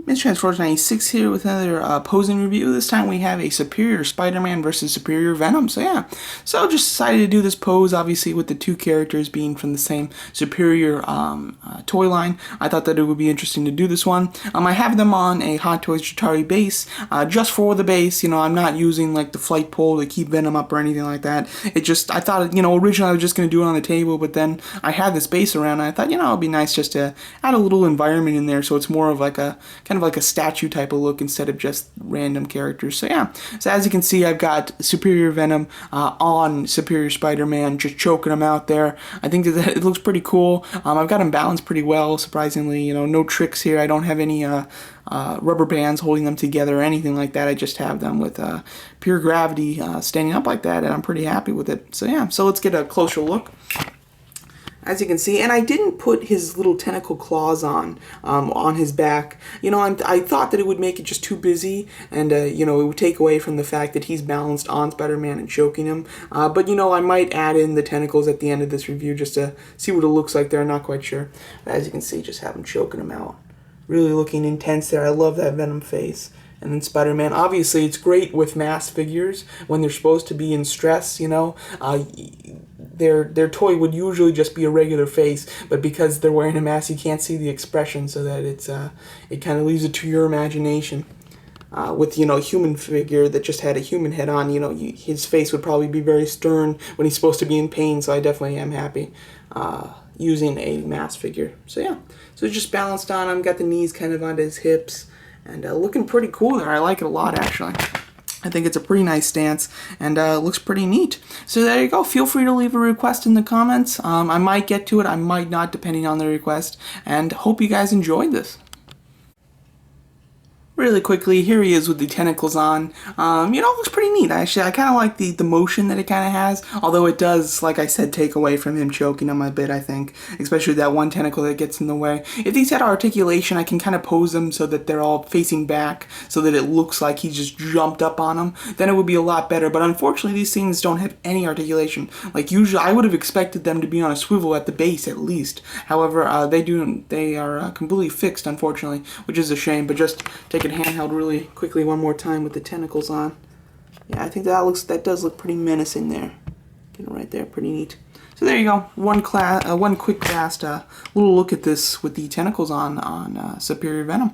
MrTransforce96 here with another posing review. This time we have a Superior Spider-Man versus Superior Venom. So yeah, so just decided to do this pose, obviously with the two characters being from the same Superior toy line. I thought that it would be interesting to do this one. I have them on a Hot Toys Chitauri base, just for the base. You know, I'm not using like the flight pole to keep Venom up or anything like that. It just, I thought, you know, originally I was just going to do it on the table, but then I had this base around and I thought, you know, it'd be nice just to add a little environment in there so it's more of like a kind of like a statue type of look instead of just random characters. So yeah, so as you can see, I've got Superior Venom on Superior Spider-Man, just choking him out there. I think that it looks pretty cool. I've got him balanced pretty well, surprisingly. You know, no tricks here. I don't have any rubber bands holding them together or anything like that. I just have them with pure gravity standing up like that, and I'm pretty happy with it. So yeah, so let's get a closer look. As you can see, and I didn't put his little tentacle claws on his back. You know, I thought that it would make it just too busy, and you know, it would take away from the fact that he's balanced on Spider-Man and choking him. But you know, I might add in the tentacles at the end of this review just to see what it looks like there. I'm not quite sure. But as you can see, just have him choking him out. Really looking intense there. I love that Venom face. And then Spider-Man, obviously, it's great with mass figures when they're supposed to be in stress, you know. Their toy would usually just be a regular face, but because they're wearing a mask, you can't see the expression, so that it kind of leaves it to your imagination. With, you know, a human figure that just had a human head on, you know, his face would probably be very stern when he's supposed to be in pain, so I definitely am happy using a mask figure. So yeah, so it's just balanced on him, got the knees kind of onto his hips, and looking pretty cool there. I like it a lot, actually. I think it's a pretty nice stance, and looks pretty neat. So there you go. Feel free to leave a request in the comments. I might get to it, I might not, depending on the request, and hope you guys enjoyed this. Really quickly, here he is with the tentacles on. You know, it looks pretty neat, actually. I kind of like the motion that it kind of has, although it does, like I said, take away from him choking him a bit, I think, especially that one tentacle that gets in the way. If these had articulation, I can kind of pose them so that they're all facing back, so that it looks like he just jumped up on them, then it would be a lot better, but unfortunately, these things don't have any articulation. Like, usually, I would have expected them to be on a swivel at the base, at least. However, they are completely fixed, unfortunately, which is a shame, but just take it handheld really quickly one more time with the tentacles on. Yeah, I think that does look pretty menacing there. Get it right there, pretty neat. So there you go. One quick last little look at this with the tentacles on Superior Venom.